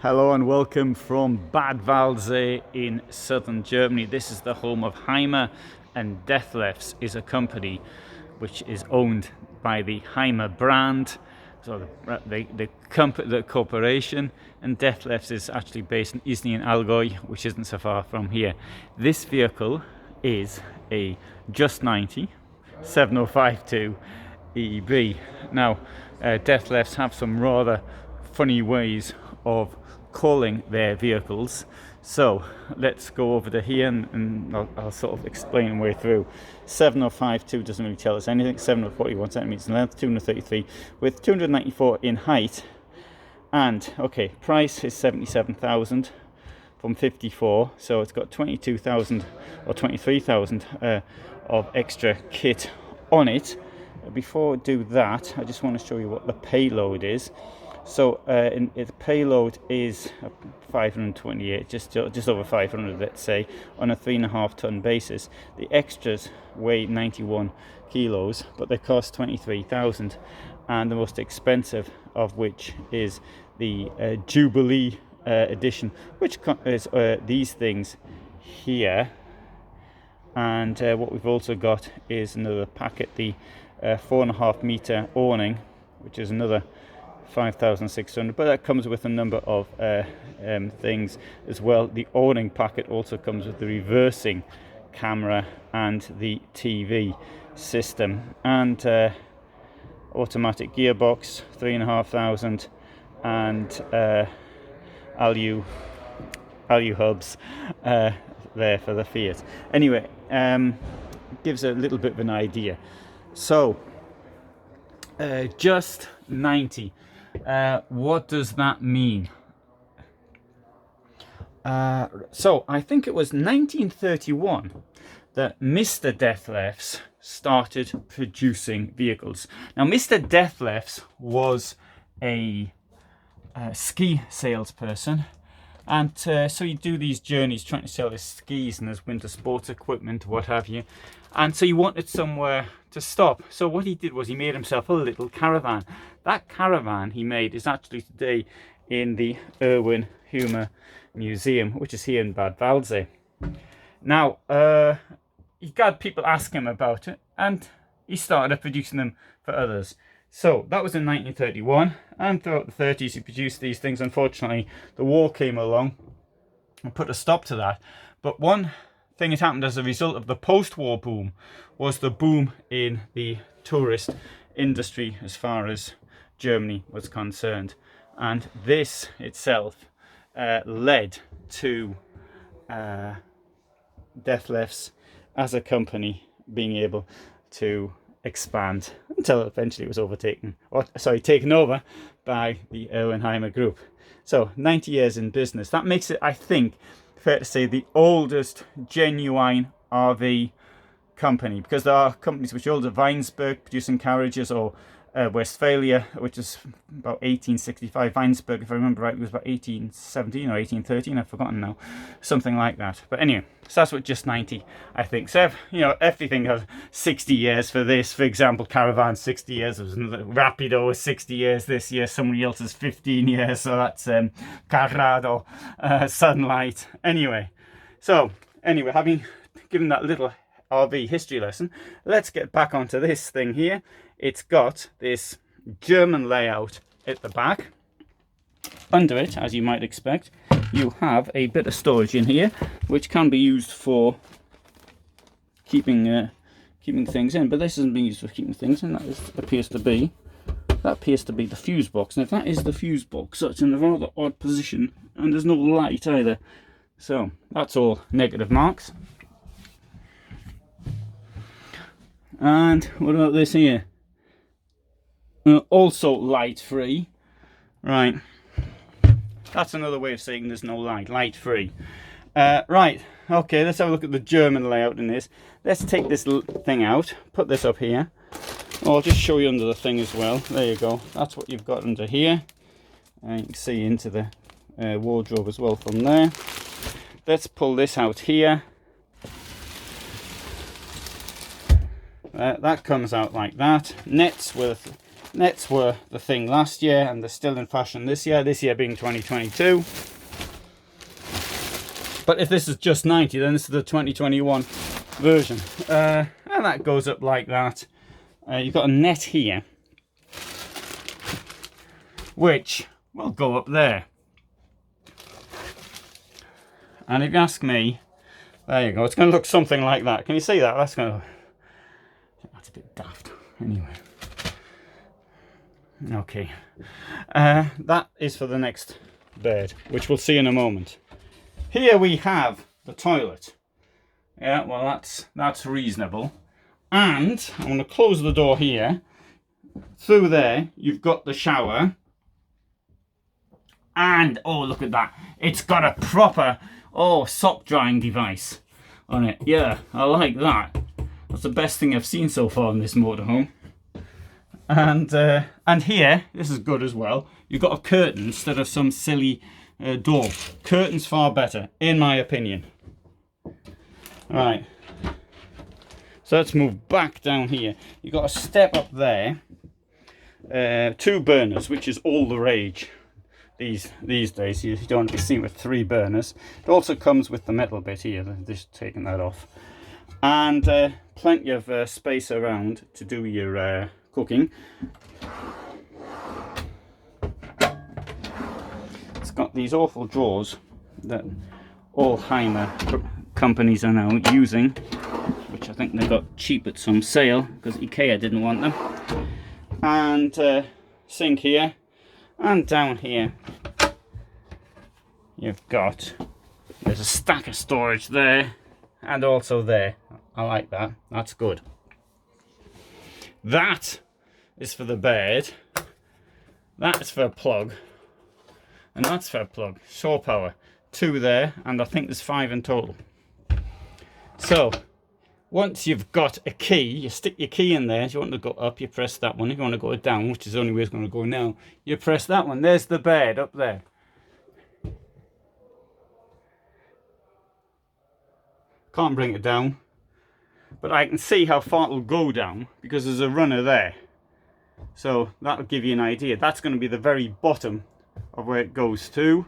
Hello and welcome from Bad Waldsee in southern Germany. This is the home of Hymer, and Dethlefs is a company which is owned by the Hymer brand, so the corporation, and Dethlefs is actually based in Isny in Allgäu, which isn't so far from here. This vehicle is a Just 90 7052 EB. Now, Dethlefs have some rather funny ways of calling their vehicles, so let's go over to here and I'll sort of explain my way through. 7052 doesn't really tell us anything. 741 centimeters in length, 233 with 294 in height, and okay, price is 77,000 from 54, so it's got 22,000 or 23,000 of extra kit on it. Before I do that, I just want to show you what the payload is. So the payload is 528, just over 500, let's say, on a 3.5 ton basis. The extras weigh 91 kilos, but they cost 23,000, and the most expensive of which is the Jubilee edition, which is these things here. And what we've also got is another packet, the 4.5 meter awning, which is another 5,600, but that comes with a number of things as well. The awning packet also comes with the reversing camera and the TV system, and automatic gearbox, 3,500, and alu hubs there for the Fiat. Anyway, gives a little bit of an idea. So just 90. What does that mean? So I think it was 1931 that Mr. Dethlefs started producing vehicles. Now, Mr. Dethlefs was a ski salesperson, and so you do these journeys trying to sell his skis and his winter sports equipment, what have you. And so he wanted somewhere to stop. So what he did was he made himself a little caravan. That caravan he made is actually today in the Erwin Humer Museum, which is here in Bad Waldsee. Now, he got people ask him about it, and he started producing them for others. So that was in 1931, and throughout the 30s he produced these things. Unfortunately, the war came along and put a stop to that. But one thing that happened as a result of the post-war boom was the boom in the tourist industry as far as Germany was concerned, and this itself led to Dethlefs as a company being able to expand until eventually it was taken over by the Erwin Hymer Group. So 90 years in business. That makes it, I think, fair to say, the oldest genuine RV company, because there are companies which are older. Weinsberg producing carriages, or Westphalia, which is about 1865. Weinsberg, if I remember right, was about 1817 or 1813. I've forgotten now, something like that. But anyway, so that's what Just 90, I think. So everything has 60 years for this. For example, Caravan 60 years. There was another Rapido was 60 years this year. Somebody else's 15 years. So that's Carrado, Sunlight. Anyway, having given that little RV history lesson, let's get back onto this thing here. It's got this German layout at the back. Under it, as you might expect, you have a bit of storage in here, which can be used for keeping things in. But this isn't being used for keeping things in. That appears to be the fuse box. And if that is the fuse box, that's in a rather odd position, and there's no light either. So that's all negative marks. And what about this here? Also light free. Right. That's another way of saying there's no light. Light free. Right. Okay, let's have a look at the German layout in this. Let's take this thing out. Put this up here. I'll just show you under the thing as well. There you go. That's what you've got under here. And you can see into the wardrobe as well from there. Let's pull this out here. That comes out like that. Nets with Nets were the thing last year, and they're still in fashion this year being 2022. But if this is just 90, then this is the 2021 version. And that goes up like that. You've got a net here, which will go up there. And if you ask me, there you go, it's going to look something like that. Can you see that? That's a bit daft. Anyway. Okay. That is for the next bed, which we'll see in a moment. Here we have the toilet. Yeah, well, that's reasonable. And I'm going to close the door here. Through there, you've got the shower. And, oh, look at that. It's got a proper, sock drying device on it. Yeah, I like that. That's the best thing I've seen so far in this motorhome. And here, this is good as well. You've got a curtain instead of some silly door. Curtain's far better, in my opinion. Right. So let's move back down here. You've got a step up there. 2 burners, which is all the rage these days. You don't want to be seen with 3 burners. It also comes with the metal bit here. Just taking that off. And plenty of space around to do your cooking. It's got these awful drawers that all Hymer companies are now using, which I think they got cheap at some sale because IKEA didn't want them. And sink here, and down here you've got, there's a stack of storage there, and also there. I like that. That's good. That is for the bed. That is for a plug. And that's for a plug. Shore power. 2 there, and I think there's 5 in total. So, once you've got a key, you stick your key in there. If you want to go up, you press that one. If you want to go down, which is the only way it's going to go now, you press that one. There's the bed up there. Can't bring it down, but I can see how far it'll go down because there's a runner there. So that'll give you an idea. That's going to be the very bottom of where it goes to.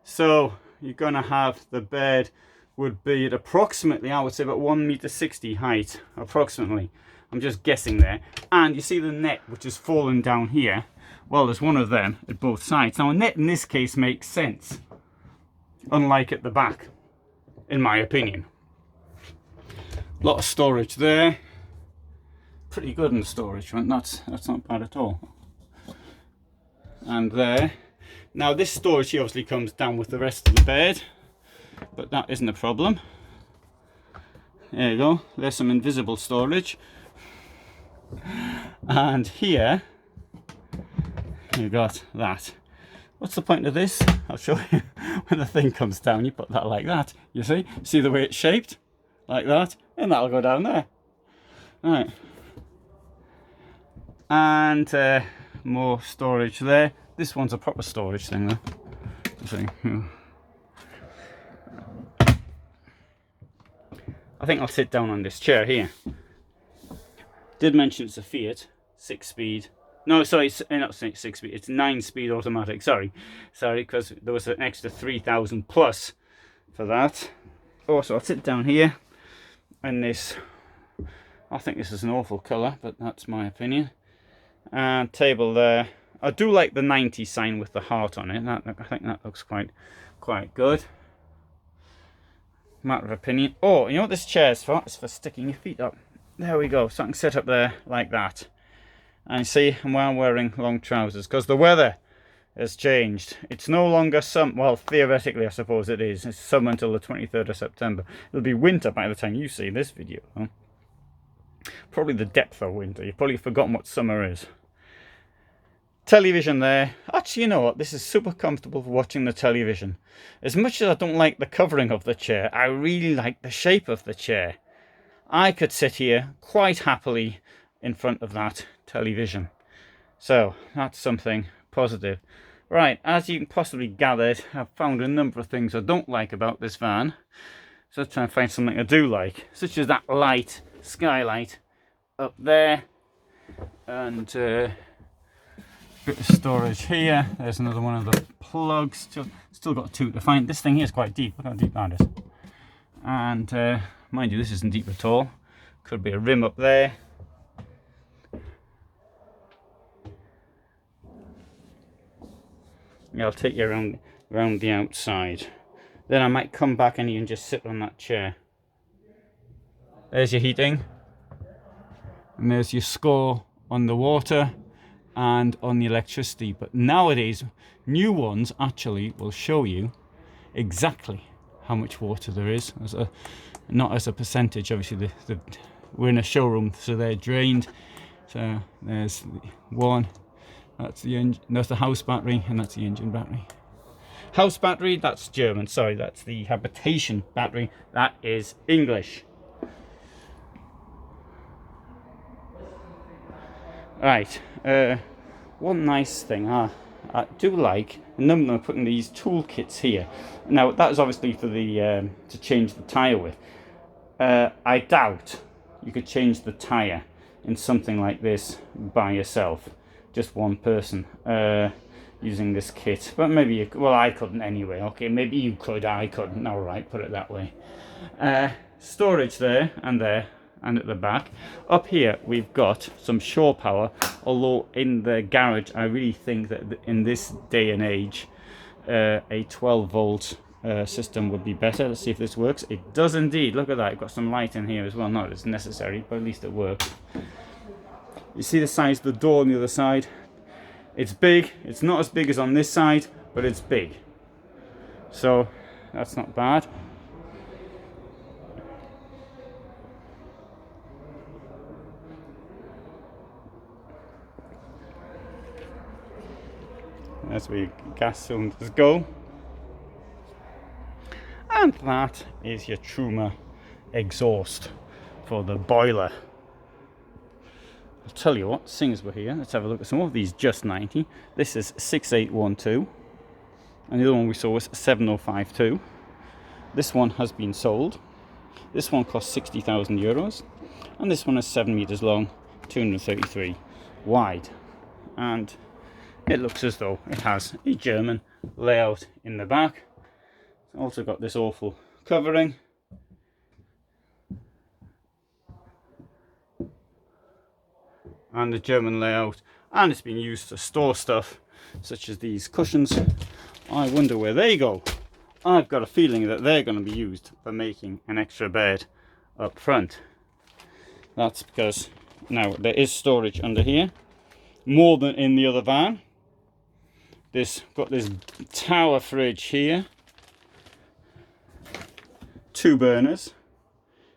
So you're going to have the bed would be at approximately, I would say, about 1.60 m height, approximately. I'm just guessing there. And you see the net which is fallen down here. Well, there's one of them at both sides. Now a net in this case makes sense, unlike at the back, in my opinion. A lot of storage there. Pretty good in the storage, right? That's not bad at all. And there. Now this storage here obviously comes down with the rest of the bed, but that isn't a problem. There you go. There's some invisible storage. And here you got that. What's the point of this? I'll show you. When the thing comes down, you put that like that. You see the way it's shaped? Like that, and that'll go down there. Right. And more storage there. This one's a proper storage thing though. See. I think I'll sit down on this chair here. Did mention it's a Fiat 6-speed. No, sorry, it's not 6-speed. It's 9-speed automatic. Sorry, because there was an extra 3,000 plus for that. Also, I'll sit down here. And this, I think this is an awful colour, but that's my opinion. And table there. I do like the 90 sign with the heart on it. I think that looks quite good. Matter of opinion. Oh, you know what this chair is for? It's for sticking your feet up. There we go. So I can sit up there like that. And you see, I'm wearing long trousers because the weather has changed. It's no longer summer. Well, theoretically, I suppose it is. It's summer until the 23rd of September. It'll be winter by the time you see this video, though. Probably the depth of winter. You've probably forgotten what summer is. Television there. Actually, you know what? This is super comfortable for watching the television. As much as I don't like the covering of the chair, I really like the shape of the chair. I could sit here quite happily in front of that television. So, that's something positive. Right, as you can possibly gather, I've found a number of things I don't like about this van. So let's try and find something I do like, such as that light, skylight, up there. And Bit of storage here. There's another one of the plugs. Still got two to find. This thing here is quite deep. Look how deep that is. And mind you, this isn't deep at all. Could be a rim up there. Yeah, I'll take you around the outside. Then I might come back and you can just sit on that chair. There's your heating. And there's your score on the water and on the electricity. But nowadays, new ones actually will show you exactly how much water there is. Not as a percentage, obviously. We're in a showroom, so they're drained. So there's one. That's the engine. That's the house battery, and that's the engine battery. House battery, that's German. Sorry, that's the habitation battery. That is English. Right. One nice thing I do like, a number of them are putting these toolkits here. Now that is obviously for the to change the tyre with. I doubt you could change the tyre in something like this by yourself, just one person using this kit. But maybe you, well, I couldn't anyway. Okay, maybe you could, I couldn't. All right, put it that way. Storage there and at the back. Up here we've got some shore power, although in the garage I really think that in this day and age a 12 volt system would be better. Let's see if this works. It does indeed. Look at that, I've got some light in here as well. Not as necessary, but at least it works. You see the size of the door on the other side? It's big. It's not as big as on this side, but it's big, so that's not bad. That's where your gas cylinders go. And that is your Truma exhaust for the boiler. I'll tell you what, seeing as we're here, let's have a look at some of these. Just 90. This is 6812. And the other one we saw was 7052. This one has been sold. This one costs 60,000 euros. And this one is 7 meters long, 233 wide. And it looks as though it has a German layout in the back. It's also got this awful covering. And the German layout. And it's been used to store stuff, such as these cushions. I wonder where they go. I've got a feeling that they're going to be used for making an extra bed up front. That's because now there is storage under here, more than in the other van. Got this tower fridge here, 2 burners,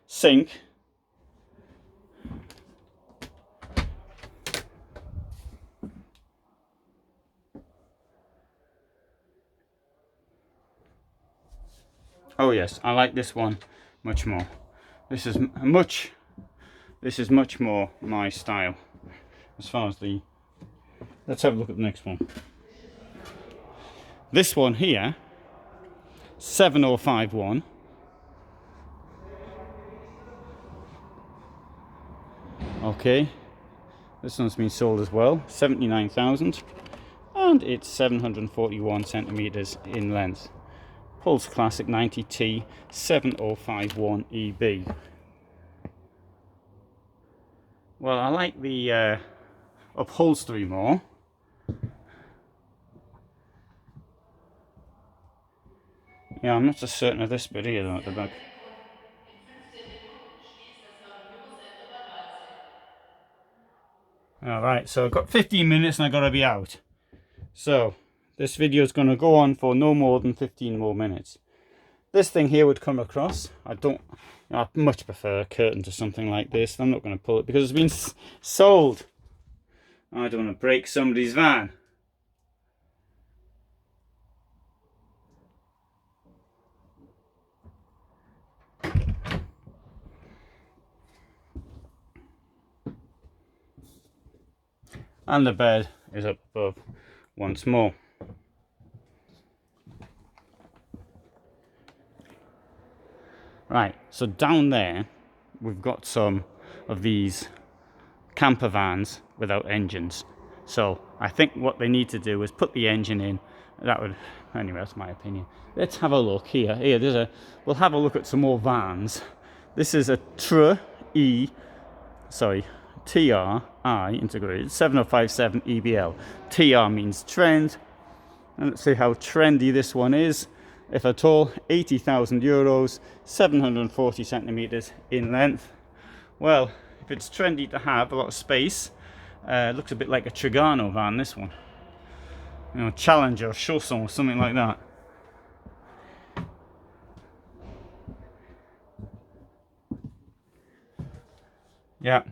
sink, oh yes, I like this one much more. This is much more my style as far as the. Let's have a look at the next one. This one here, 7051. Okay, this one's been sold as well, 79,000, and it's 741 centimeters in length. Pulse Classic 90T 7051 EB. Well, I like the upholstery more. Yeah, I'm not so certain of this bit here though at the back. Alright, so I've got 15 minutes and I've got to be out. So, this video is going to go on for no more than 15 more minutes. This thing here would come across. I much prefer a curtain to something like this. I'm not going to pull it because it's been sold. I don't want to break somebody's van. And the bed is up above once more. Right, so down there we've got some of these camper vans without engines. So I think what they need to do is put the engine in. That would, anyway, that's my opinion. Let's have a look here. We'll have a look at some more vans. This is a TRI integrated 7057 EBL. TR means trend. And let's see how trendy this one is, if at all. 80,000 euros, 740 centimeters in length. Well, if it's trendy to have a lot of space, looks a bit like a Trigano van, this one. You know, Challenger, Chausson, or something like that. Yeah,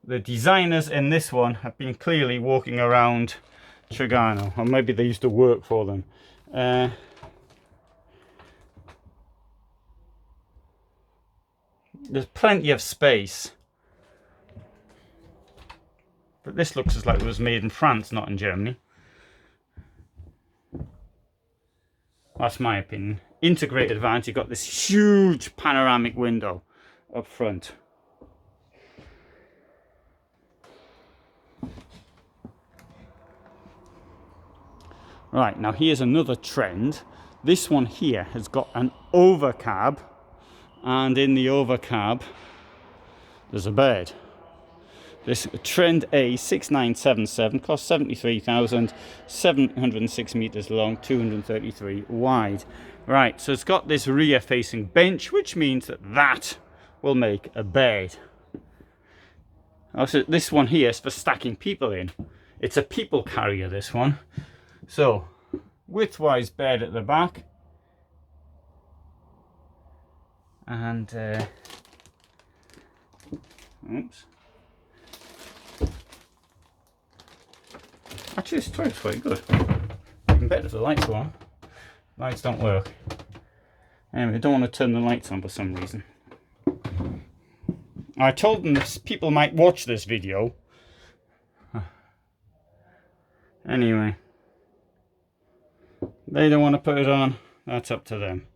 the designers in this one have been clearly walking around Trigano, or maybe they used to work for them. There's plenty of space, but this looks as like it was made in France, not in Germany. That's my opinion. Integrated vans, you've got this huge panoramic window up front. Right, now here's another trend. This one here has got an overcab, and in the overcab there's a bed. This Trend A 6977 costs 73,706 meters long, 233 wide. Right, so it's got this rear facing bench, which means that will make a bed. Also, this one here is for stacking people in. It's a people carrier, this one. So, widthwise bed at the back, and oops. Actually, this toilet's quite good. Even better if the lights are on. Lights don't work. Anyway, I don't want to turn the lights on for some reason. I told them that people might watch this video. Anyway. They don't want to put it on. That's up to them.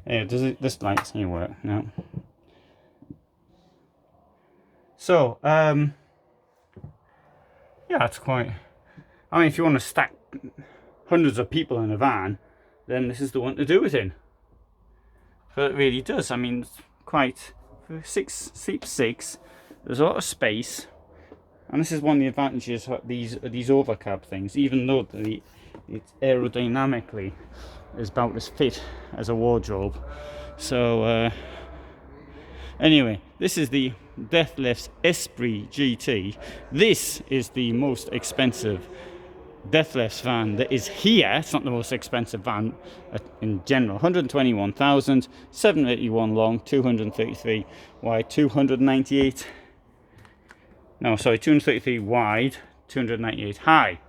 Hey, does this light here work? No. So, yeah, it's quite... I mean, if you want to stack hundreds of people in a van, then this is the one to do it in. But it really does. I mean, it's quite... Seat 6, there's a lot of space. And this is one of the advantages of these overcab things, even though it's aerodynamically is about as fit as a wardrobe. So anyway, this is the Deathlifts Esprit GT. This is the most expensive Deathlifts van that is here. It's not the most expensive van in general. 121,000, 781 long, 233 wide, 298. No, sorry, 233 wide, 298 high.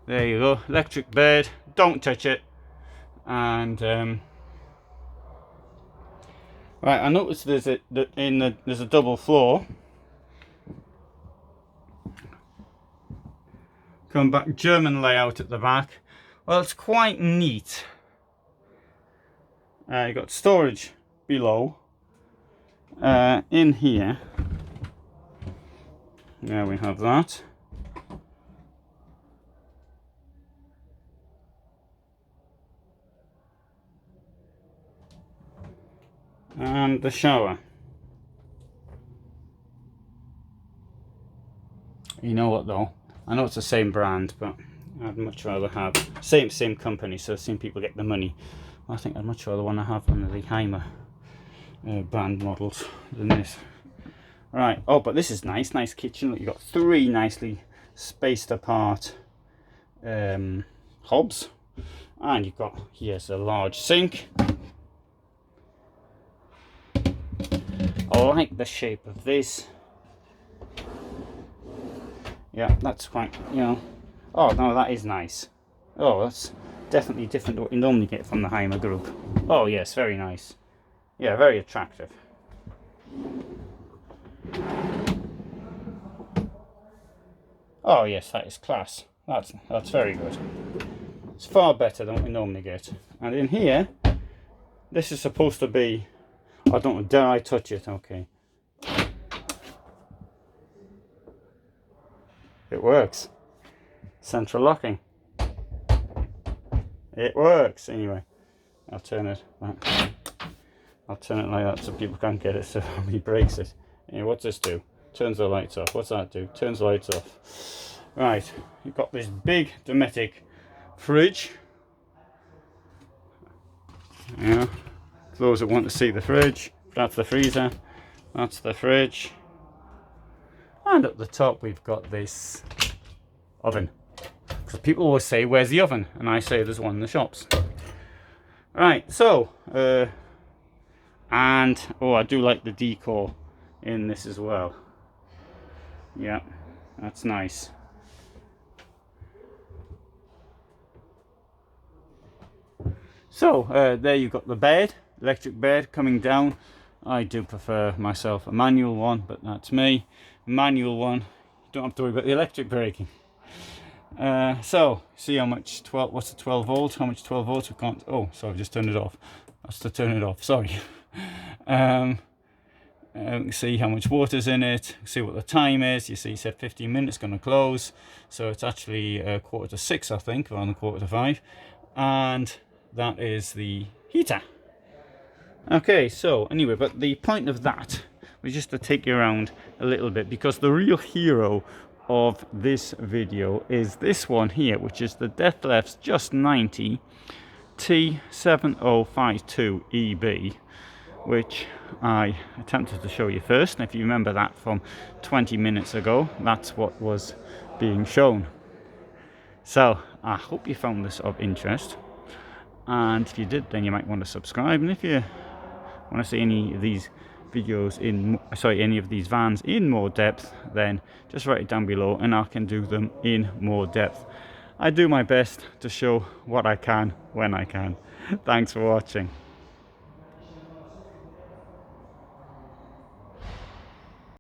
There you go, electric bed, don't touch it. And right, I noticed there's a double floor. Come back, German layout at the back. Well, it's quite neat. You got storage below. In here, there we have that. And the shower. You know what though? I know it's the same brand, but I'd much rather have same company, so same people get the money. I think I'd much rather want to have one of the Hymer brand models than this. Right. Oh, but this is nice kitchen. Look, you've got 3 nicely spaced apart hobs, and you've got here's a large sink. I like the shape of this. Yeah, that's quite, you know. Oh no, that is nice. Oh, that's definitely different to what you normally get from the Hymer group. Oh yes, very nice. Yeah, very attractive. Oh yes, that is class. That's very good. It's far better than what we normally get. And in here, this is supposed to be, I don't know, dare I touch it? Okay. It works. central locking. It works. Anyway, I'll turn it like that so people can't get it, so he breaks it. Anyway, what's this do? Turns the lights off. What's that do? Turns the lights off. Right, you've got this big Dometic fridge. Yeah, for those that want to see the fridge, that's the freezer, that's the fridge, and at the top we've got this oven. Because people always say, where's the oven? And I say there's one in the shops. Right, so and oh, I do like the decor in this as well. Yeah, that's nice. So there you've got the bed, electric bed coming down. I do prefer myself a manual one, but that's me. Manual one, you don't have to worry about the electric braking. So see how much what's the 12 volts? How much 12 volts? We can't. Oh, sorry, just turned it off. That's to turn it off. Sorry. See how much water's in it. See what the time is. You see, it said 15 minutes going to close, so it's actually 4:45, I think, around 4:45, and that is the heater. Okay, so anyway, but the point of that was just to take you around a little bit, because the real hero of this video is this one here, which is the Deathlefs Just 90 T7052EB, which I attempted to show you first. And if you remember that from 20 minutes ago, that's what was being shown. So I hope you found this of interest, and if you did, then you might want to subscribe. And if you want to see any of these videos any of these vans in more depth, then just write it down below and I can do them in more depth. I do my best to show what I can when I can. Thanks for watching.